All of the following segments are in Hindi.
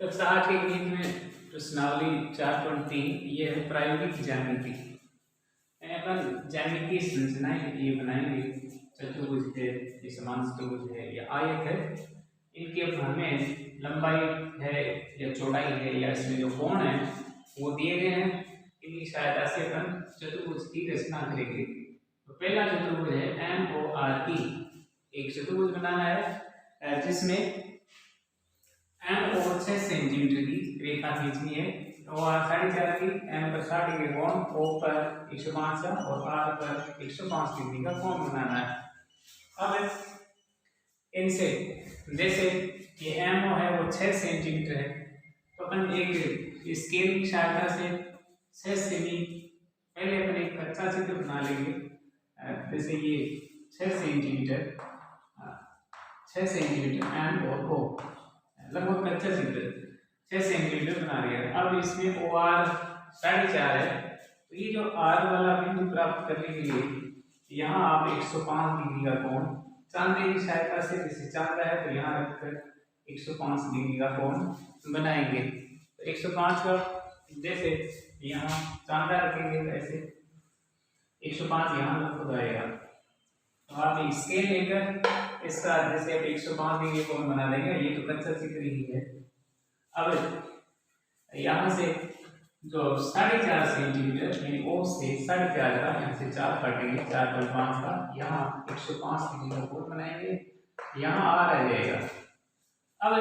कक्षा 8 के गणित में प्रश्नावली 4.3 ये है प्रायोगिक ज्यामिति। अपन ज्यामितीय संरचनाएं ये बनाएंगे। चतुर्भुज है, ये समान चतुर्भुज है या आयत है, इनकी अब हमें लंबाई है या चौड़ाई है या इसमें जो कोण है वो दिए गए हैं। इनकी सहायता से अपन चतुर्भुज की रचना करेंगे। तो पहला चतुर्भुज है MORE। एक चतुर्भुज बनाना है जिसमें M और 6 सेंटीमीटर की रेखा खींचनी है। तो R 4.5 की, M पर 60 डिग्री कोण, O पर 105 और R पर 105 डिग्री का कोण बनाना है। अब इनसे जैसे ये MO है वो 6 सेंटीमीटर है, तो अपन एक स्केल की सहायता से 6 सेमी पहले अपन एक कच्चा चित्र बना लेंगे। जैसे ये 6 सेंटीमीटर M और O लगभग कच्चा चित्र 6 सेंटीमीटर बना लिया। अब इसमें OR 4.5 है, तो ये जो R वाला बिंदु प्राप्त करने के लिए यहाँ आप 105 डिग्री का कोण चांदे की सहायता से, जैसे चांदा है तो यहाँ रखकर 105 डिग्री का कोण बनाएंगे। तो 105 का जैसे यहाँ चांदा रखेंगे तो ऐसे 105 यहाँ लगभग आएगा। तो आप स्केल लेकर इसका जैसे अब 105 डिग्री कोण बना देंगे। ये तो कच्चा चित्र ही है। अब यहाँ से जो 4.5 सेंटीमीटर यानी O से 4.5 का यहाँ से 4 काटेंगे, 4.5 का यहाँ 105 डिग्री का कोण बनाएंगे। यहाँ R आ जाएगा। अब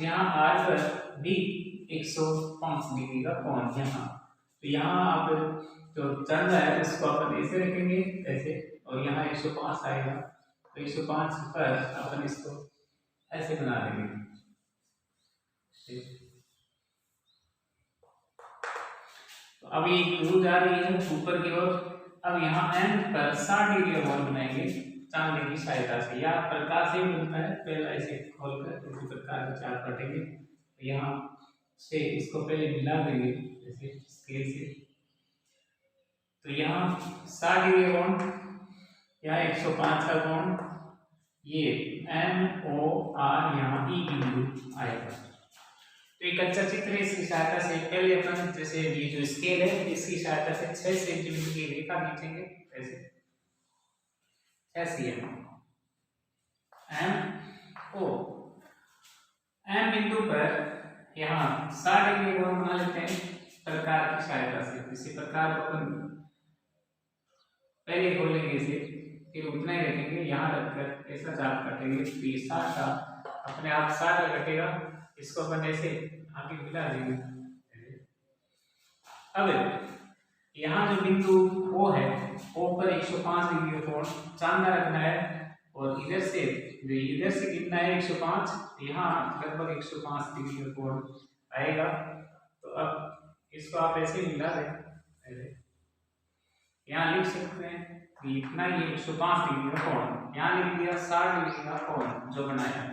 यहाँ R पर भी 105 डिग्री का कोण यहाँ, तो यहाँ आप जो चंदा है उसको अपन ऐसे रखेंगे ऐसे, और यहाँ 105 आएगा, तो 105 पर अपन इसको ऐसे बना देंगे। तो अब ये क्लू जा रही है ऊपर की ओर। अब यहाँ M पर 60 डिग्री का कोण बनाएंगे चांदे की सहायता से, या प्रकाश से बनता है। पहले ऐसे खोलकर उसी प्रकार से 4 काटेंगे, तो यहाँ से इसको पहले मिला देंगे जैसे स्केल से। तो यहाँ 60 डिग्री कोण, यहाँ 105 का कोण, ये MOR यहाँ E बिंदु आएगा। तो एक अच्छा चित्र है। इसकी सहायता से पहले अपन जैसे ये जो स्केल है इसकी सहायता से 6 सेंटीमीटर की रेखा खींचेंगे ऐसे 6 cm MO। M बिंदु पर यहाँ 60 डिग्री कोण बना लेते हैं प्रकार की सहायता से। इसी प्रकार अपन पहले खोलेंगे इसे, फिर उतना ही रखेंगे, यहाँ रखकर ऐसा चाप काटेंगे, तो ये 60 का अपने आप 60 कटेगा। इसको अपन ऐसे आगे मिला देंगे। अब यहाँ जो बिंदु O है, O पर 105 डिग्री का कोण चांदा रखना है, और इधर से कितना है 105, यहाँ लगभग 105 डिग्री का कोण आएगा। तो अब इसको आप ऐसे मिला दें, यहाँ लिख सकते हैं कि इतना ये 105 डिग्री का कोण, यहाँ लिख दिया 60 डिग्री का कोण जो बनाया।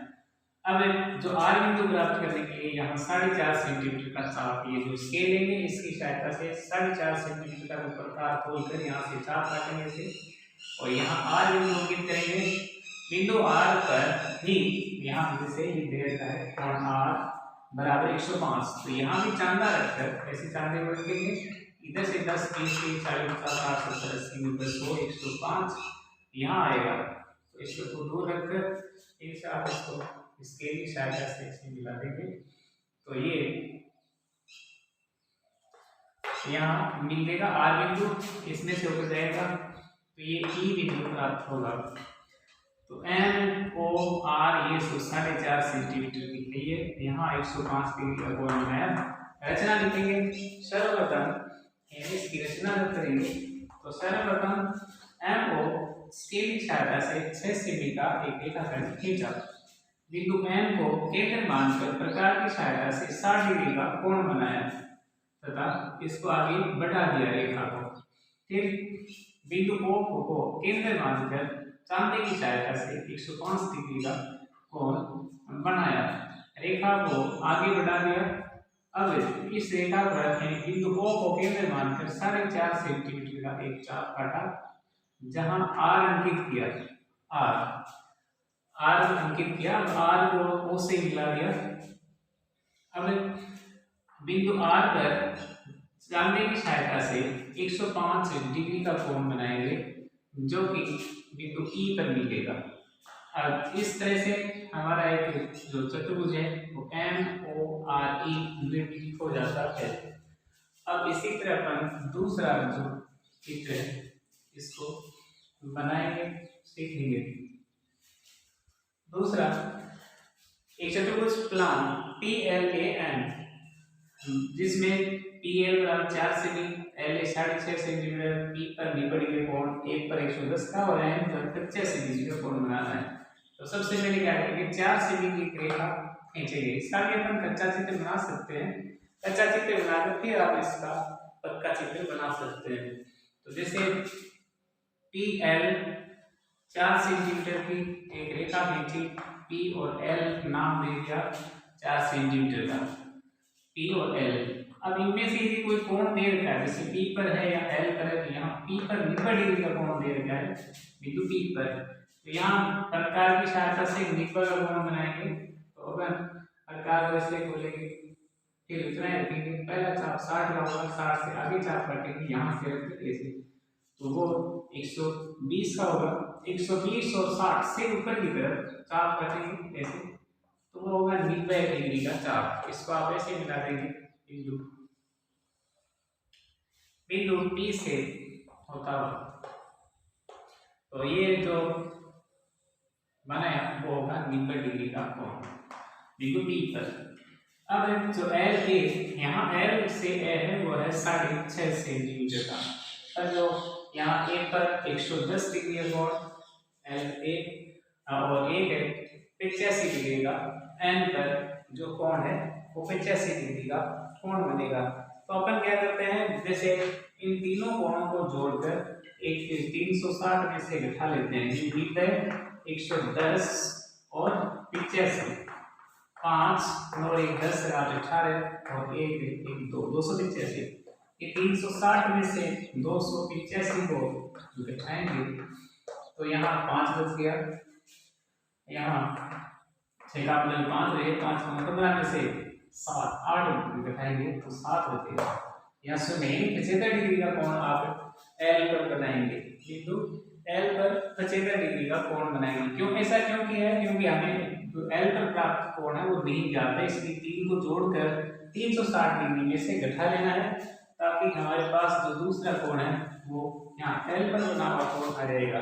अब जो R बिंदु प्राप्त करने के लिए यहाँ 4.5 सेंटीमीटर का चाप, ये जो स्केल लेंगे इसकी सहायता से 4.5 सेंटीमीटर का प्रकार खोलकर यहाँ से चाप काटेंगे इसे, और यहाँ R बिंदु अंकित करेंगे। बिंदु R पर भी यहाँ जैसे ये दे रखा है कोण R बराबर 105, तो यहाँ भी चांदा रखकर ऐसे चांदे को रखेंगे। इधर से 10, 20, 30, 40, 50, 60, 70, 80, 90, 100, 105 यहाँ आएगा। तो इसको दूर रखकर इनसे आप इसको स्केल की सहायता से इसे मिला देंगे, तो ये यहाँ मिल देगा R बिंदु, इसमें से होकर जाएगा, तो ये E बिंदु प्राप्त होगा। तो MOR ये 4.5 सेंटीमीटर की है, ये यहाँ 105 डिग्री का कोण बनाया। रचना लिखेंगे सर्वप्रथम, इसकी रचना जब करेंगे तो सर्वप्रथम MO स्केल की सहायता से 6 सेमी का एक रेखाखंड खींचा। बिंदु M को केंद्र मानकर प्रकार की सहायता से 60 डिग्री का कोण बनाया तथा इसको आगे बढ़ा दिया रेखा को। फिर बिंदु O को केंद्र मानकर चांदे की सहायता से 105 डिग्री का कोण बनाया, रेखा को आगे बढ़ा दिया। अब इस रेखा पर बिंदु O को केंद्र मानकर 4.5 सेंटीमीटर का एक चाप काटा, जहां R अंकित किया, R अंकित किया, R को O से मिला दिया। अब बिंदु R पर जानने की सहायता से 105 डिग्री का कोण बनाएंगे जो कि बिंदु E पर मिलेगा। अब इस तरह से हमारा एक जो चतुर्भुज है वो MORE यूनिट हो जाता है। अब इसी तरह अपन दूसरा जो चित्र है इसको बनाएंगे, सीखेंगे। दूसरा एक चतुर्भुज प्लान PLAN जिसमें PL बराबर 4 सेमी, LA 6.5 सेंटीमीटर, P पर निपट गए कोण 1 पर 110 का और N पर 50 सेंटीमीटर कोण बनाना है। तो सबसे पहले क्या करेंगे, 4 सेमी की एक रेखा खींचेंगे। इसका भी अपन कच्चा चित्र बना सकते हैं। कच्चा चित्र बनाकर फिर आप इसका पक्का चित्र बना सकते हैं। तो जैसे PL 4 सेंटीमीटर की एक रेखा खींची, P और L नाम दे दिया 4 सेंटीमीटर का, P और L। अब इनमें से यदि कोई कोण दे रखा है, जैसे P पर है या L पर है, तो यहाँ P पर 90 डिग्री का कोण दे रखा है बिंदु P पर, तो यहाँ प्रकार की सहायता से 90 का कोण बनाएंगे। तो अगर प्रकार वैसे खोलेंगे फिर उतना ही रखेंगे, पहला चाप 60 का होगा, 60 से आगे चाप काटेंगे, यहाँ से रखते ऐसे, तो वो 120 का होगा। 120 और 60 से ऊपर की तरफ चाप काटेंगे ऐसे, तो वो होगा 90 डिग्री का चाप। इसको आप ऐसे मिला देंगे, बिंदु बिंदु P से होता हुआ, तो ये जो बनाया वो होगा 90 डिग्री का कोण बिंदु P पर। अब जो L है, यहाँ L से A है वो है 6.5 सेंटीमीटर का, और जो यहाँ A पर 110 डिग्री का कोण LA और A है 85 डिग्री का, N पर जो कोण है वो 85 डिग्री का कोण बनेगा। तो अपन क्या करते हैं, जैसे इन तीनों कोणों को जोड़कर एक 360 में से घटा लेते हैं। ये मिलता है 110 और 85, 5 और 1 10 18 और 1 2 285। ये 360 में से 285 को घटाएंगे तो यहाँ 5 बच गया, यहाँ 6 का बदल 5 रहे, 5 को 15 में से 7 8 घटाएंगे तो 7 बचेगा। यहाँ से 75 डिग्री का कोण आप L पर बनाएंगे, बिंदु L पर 75 डिग्री का कोण बनाएंगे। क्यों ऐसा क्यों किया है, क्योंकि हमें जो L पर प्राप्त कोण है वो नहीं जाता, इसलिए 3 को जोड़कर 360 डिग्री में से घटा लेना है, ताकि हमारे पास जो दूसरा कोण है वो यहाँ L पर बना हुआ कोण आ जाएगा।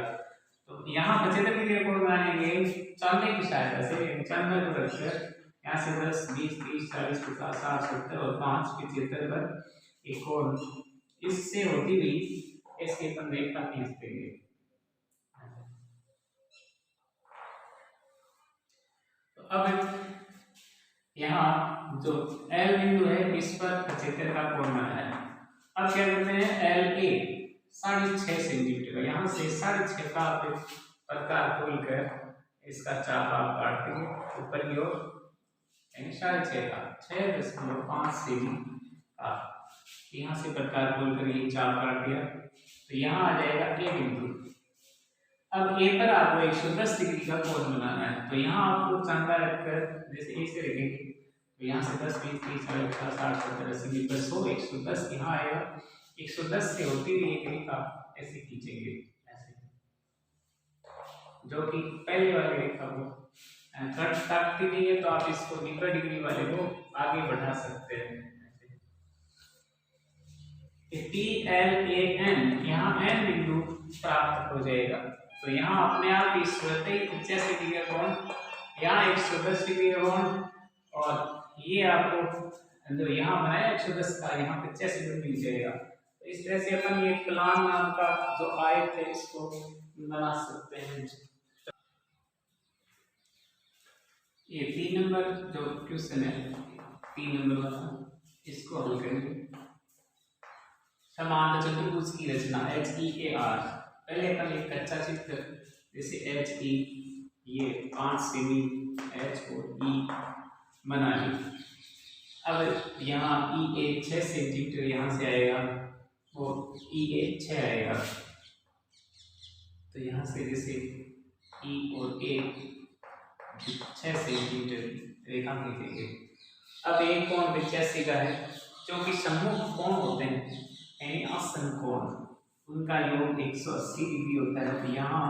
तो यहाँ 75 डिग्री का कोण बनाएंगे 94 की सहायता से। 95 को रखकर यहाँ से 10 20 30 40 50 60 70 और 5 75 पर एक कोण इससे होती हुई ऐसे अपन रेखा खींच देंगे। तो अब यहाँ जो L बिंदु है इस पर 75 का कोण बना है। अब क्या करते हैं, LA 6.5 सेंटीमीटर का, यहाँ से 6.5 का प्रकार खोलकर इसका चाप आप काट देंगे ऊपर की ओर, यानी 6.5 का 6.5 सेमी का, यहाँ से प्रकार खोलकर ये चाप काट दिया, तो यहाँ आ जाएगा A बिंदु। अब A पर आपको 110 डिग्री का कोण बनाना है, तो यहाँ आपको चांदा रखकर जैसे A से रखेंगे, तो यहाँ से 10 20 30 40 50 60 70 80 90 100 110 यहाँ आएगा। 110 से होती हुई एक रेखा ऐसे खींचेंगे, ऐसे, जो कि पहले वाली रेखा को कट काटती नहीं है, तो आप इसको 90 डिग्री वाले को आगे बढ़ा सकते हैं। PLAN यहाँ N बिंदु प्राप्त हो जाएगा, तो यहाँ अपने आप इस 85 डिग्री का कोण, यहाँ 110 डिग्री का कोण, और ये आपको जो यहाँ बनाया 110 का यहाँ 85 डिग्री मिल जाएगा। तो इस तरह से अपन ये प्लान नाम का जो आयत है इसको बना सकते हैं। ये 3 नंबर जो क्वेश्चन है 3 नंबर वाला, इसको हल करेंगे। समान चतुर्भुज की रचना HEAR, पहले अपन एक कच्चा चित्र जैसे HE ये 5 सेमी H और E बना ली। अब यहाँ EA 6 सेंटीमीटर यहाँ से आएगा और EA 6 आएगा, तो यहाँ से जैसे E और A 6 सेंटीमीटर रेखा खींचेंगे, अब एक कोण 85 का है, जो कि सम्मुख कोण होते हैं यानी आसन कोण, उनका योग 180 डिग्री होता है। तो यहाँ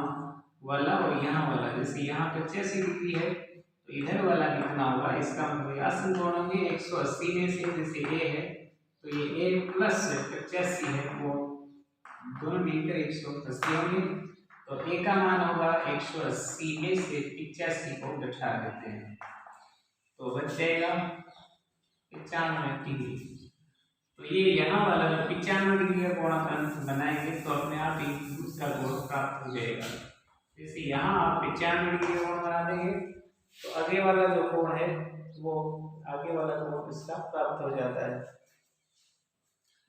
वाला और यहाँ वाला, जैसे यहाँ 85 डिग्री है तो इधर वाला कितना होगा, इसका मतलब आसन कोण होंगे 180 में से, जैसे ए है तो ये ए प्लस 85 है, वो दोनों मिलकर 180 होंगे। तो ए का मान होगा 180 में से 85 को घटा देते हैं तो बच जाएगा 95 डिग्री। तो ये यहाँ वाला जब 95 डिग्री का कोण अपन बनाएंगे तो अपने आप ही दूसरा कोण प्राप्त हो जाएगा। जैसे यहाँ आप 95 डिग्री का कोण बना देंगे तो आगे वाला जो कोण है वो आगे वाला कोण इसका प्राप्त हो जाता है।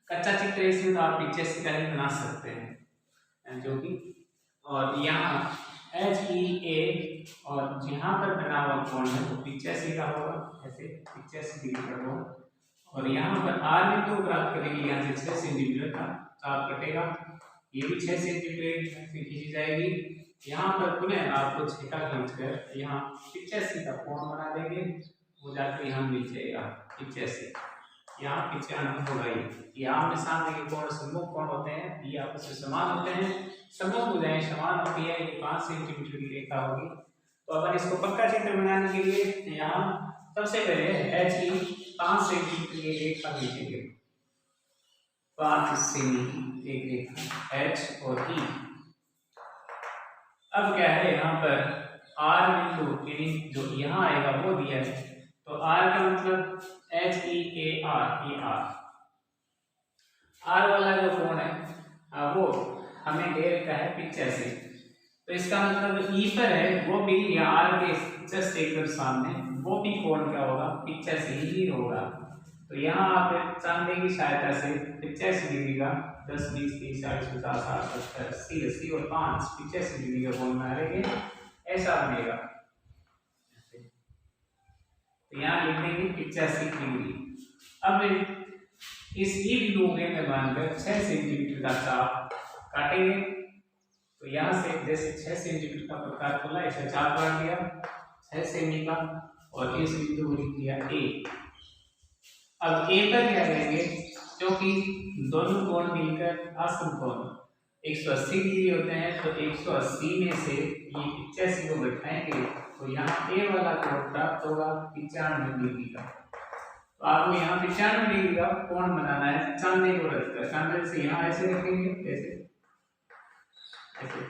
कच्चा चित्र इसमें तो आप 85 का ही बना सकते हैं जो कि, और यहाँ HEA और जहाँ पर बना हुआ कोण है वो 85 का होगा, ऐसे 85 डिग्री का कोण, और यहाँ पर R बिंदु प्राप्त करेंगे यहाँ से 6 सेंटीमीटर का चाप कटेगा, ये भी 6 सेंटीमीटर से खींची जाएगी। यहाँ पर पुनः आपको 6 का खींच कर यहाँ 85 का कोण बना देंगे, वो जाकर यहाँ मिल जाएगा 85, यहाँ 95 होगा। ये आमने सामने के कोण सम्मुख कोण होते हैं, ये आपस में समान होते हैं, सम्मुख भुजाएं समान होती है, ये 5 सेंटीमीटर की रेखा होगी। तो अपन इसको पक्का चित्र बनाने के लिए यहाँ सबसे पहले HE 5 सेंटीमीटर की रेखा खींचेंगे, 5 सेमी की एक रेखा H और E। अब क्या है यहाँ पर R बिंदु जो यहाँ आएगा वो दिया है, तो R का मतलब HEAR, ये R वाला जो कोण है वो हमें दे रखा है 85, तो इसका मतलब E पर है वो भी या R के जस्ट एक सामने वो भी कोण क्या होगा 85 ही होगा। तो यहाँ आप चांदे की सहायता से 85 डिग्री का 10, 20, 30, 40, 50, 60, 70, 80, 80 और 5 85 डिग्री का कोण बना लेंगे, ऐसा बनेगा। तो यहाँ लिख देंगे 85 डिग्री। अब इस ई बिंदु में बांधकर 6 सेंटीमीटर का चाप काटेंगे, तो यहाँ से जैसे 6 सेंटीमीटर का प्रकार खोला, ऐसा चाप काट दिया 6 सेमी का, और इस बिंदु को लिख दिया ए। अब ए पर क्या करेंगे, क्योंकि दोनों कोण मिलकर आसन कोण 180 डिग्री होते हैं, तो 180 में से ये 85 को घटाएंगे तो यहाँ ए वाला कोण प्राप्त होगा 95 डिग्री का। तो आपको यहाँ 95 डिग्री का कोण बनाना है चांदे को रखकर, चांदे से यहाँ ऐसे रखेंगे, ऐसे ऐसे,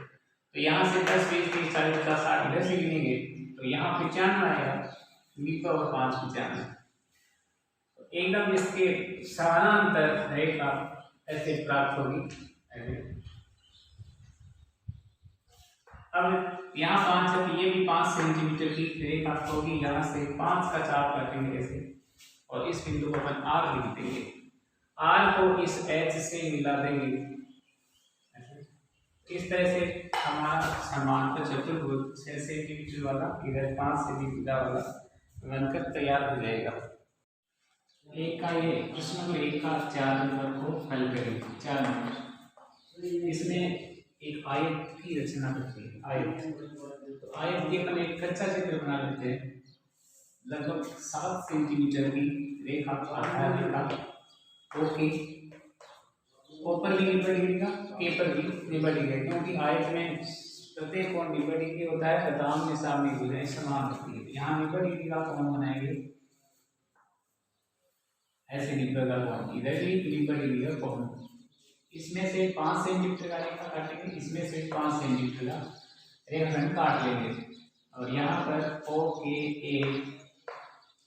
तो यहाँ से 10, 20, 30, 40, 50, 60 इधर से गिनेंगे तो यहाँ 95 आएगा, नीचे और 5 95, तो एकदम इसके समानांतर रेखा ऐसे प्राप्त होगी ऐसे। अब यहाँ 5 है तो ये भी 5 सेंटीमीटर की रेखा होगी, यहाँ से 5 का चाप काटेंगे ऐसे, और इस बिंदु को अपन R लिख देंगे, R को इस H से मिला देंगे, इस तरह से हमारा समांतर चतुर्भुज 6 सेंटीमीटर वाला इधर 5 सेंटीमीटर वाला बनकर तैयार हो जाएगा। एक का ये प्रश्न को 1 का 4 नंबर को हल करें। 4 नंबर इसमें एक आयत की रचना करते हैं, आयत। तो आयत की अपन एक कच्चा चित्र बना लेते हैं, लगभग 7 सेंटीमीटर की रेखा आधार रेखा ओके, ऊपर भी निबड़ गिरेगा, के पर भी निबड़ गिरेगा, क्योंकि आयत में प्रत्येक कोण निबड़ गिरे होता है, तथा आमने सामने भुजाएं समान होती है। यहाँ निबड़ गिरेगा कोण बनाएंगे ऐसे निबड़ेगा कोण, इधर भी निबड़ गिरेगा कोण, इसमें से 5 सेंटीमीटर का रेखा काटेंगे, इसमें से 5 सेंटीमीटर का रेखाखंड काट लेंगे, और यहाँ पर ओ के ए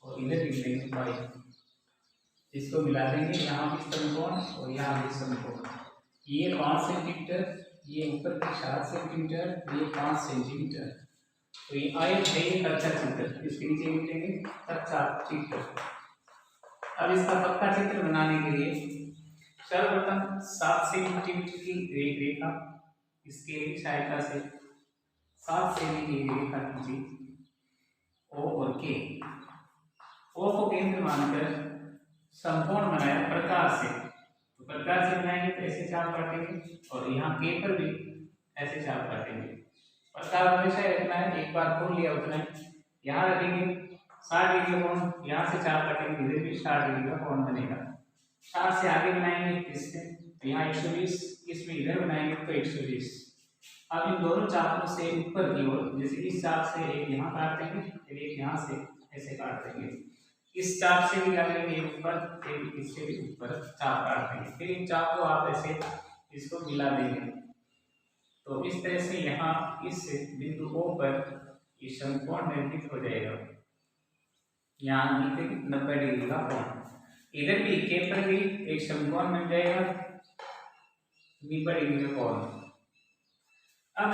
और इधर लिख देंगे वाई, इसको मिला देंगे, यहाँ भी समकोण और यहाँ भी समकोण। ये 5 सेंटीमीटर, ये ऊपर की 7 सेंटीमीटर, ये 5 सेंटीमीटर। तो ये आयत है, ये कच्चा चित्र, इसके नीचे लिख देंगे कच्चा चित्र। अब इसका पक्का चित्र बनाने के लिए सर्वप्रथम 7 सेंटीमीटर की रेखा, इसके सहायता से 7 सेमी की रेखा खींची, ओ और के। ओ को केंद्र मानकर समकोण बनाया प्रकार से, तो प्रकार से बनाएंगे तो ऐसे चाप काटेंगे, और यहाँ के पर भी ऐसे चाप काटेंगे। प्रकार हमेशा रखना है, एक बार खोल लिया उतना ही यहाँ रखेंगे। 60 डिग्री का कोण, यहाँ से चाप काटेंगे इधर भी 60 डिग्री का कोण बनेगा। 60 से आगे बनाएंगे इससे तो यहाँ 120, इसमें इधर बनाएंगे तो 120। अब इन दोनों चापों से ऊपर की ओर, जैसे इस चाप से एक यहाँ काट देंगे फिर एक यहाँ से ऐसे काट देंगे, इस चाप से भी क्या करेंगे ऊपर, फिर इससे भी ऊपर चाप काट देंगे, फिर इन चाप को आप ऐसे इसको मिला देंगे। तो इस तरह से यहाँ इस बिंदु O पर ये समकोण निर्मित हो जाएगा। यहाँ नीचे 90 डिग्री का कोण, इधर भी K पर भी एक समकोण बन जाएगा 90 डिग्री का कोण। अब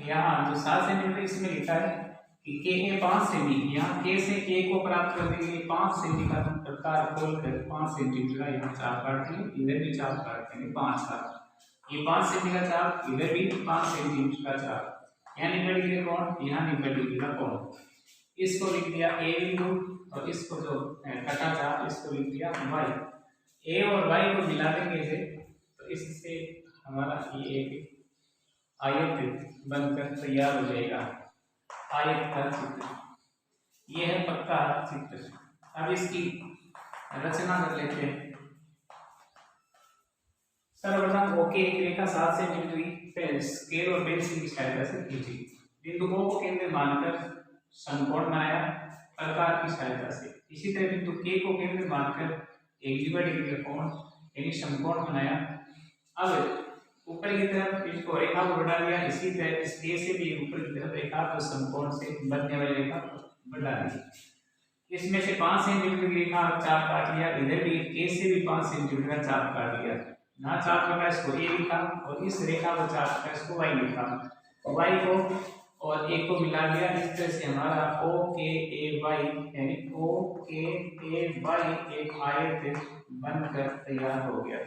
यहाँ जो 7 सेंटीमीटर इसमें लिखा है कि K है 5 सेमी, यहाँ K से K को प्राप्त करने के लिए 5 सेमी का प्रकार खोलकर 5 सेंटीमीटर का यहाँ चाप काट देंगे, इधर भी चाप काट देंगे 5 का, ये 5 सेमी का चाप, इधर भी 5 सेंटीमीटर का चाप, यहाँ 90 डिग्री कोण, यहाँ 90 डिग्री का कोण। इसको लिख दिया A बिंदु और इसको जो कटा चाप इसको लिख दिया Y। A और Y को मिला देंगे इसे तो इससे हमारा ये एक आयत बनकर तैयार हो जाएगा, आयत का चित्र। ये है पक्का चित्र। अब इसकी रचना कर लेते हैं। सर्वप्रथम O की एक रेखा 7 सेंटीमीटर स्केल और पेंसिल की सहायता से खींची, बिंदु O को केंद्र मानकर समकोण बनाया प्रकार की सहायता से। इसी तरह बिंदु K को केंद्र मानकर एक 90 डिग्री का कोण यानी समकोण बनाया। अब ऊपर की तरफ इसको रेखा को बढ़ा दिया, इसी तरह इस K से भी ऊपर की तरफ रेखा को समकोण से बनने वाली रेखा बढ़ा दी। इसमें से 5 सेंटीमीटर की रेखा चाप काट लिया, इधर भी K से भी 5 सेंटीमीटर का चाप काट लिया। यहाँ चाप काटा इसको A लिखा और इस रेखा को चाप काटा इसको Y लिखा, Y को और A को मिला दिया। इस तरह से हमारा OKAY यानी OKAY एक आयत बनकर तैयार हो गया।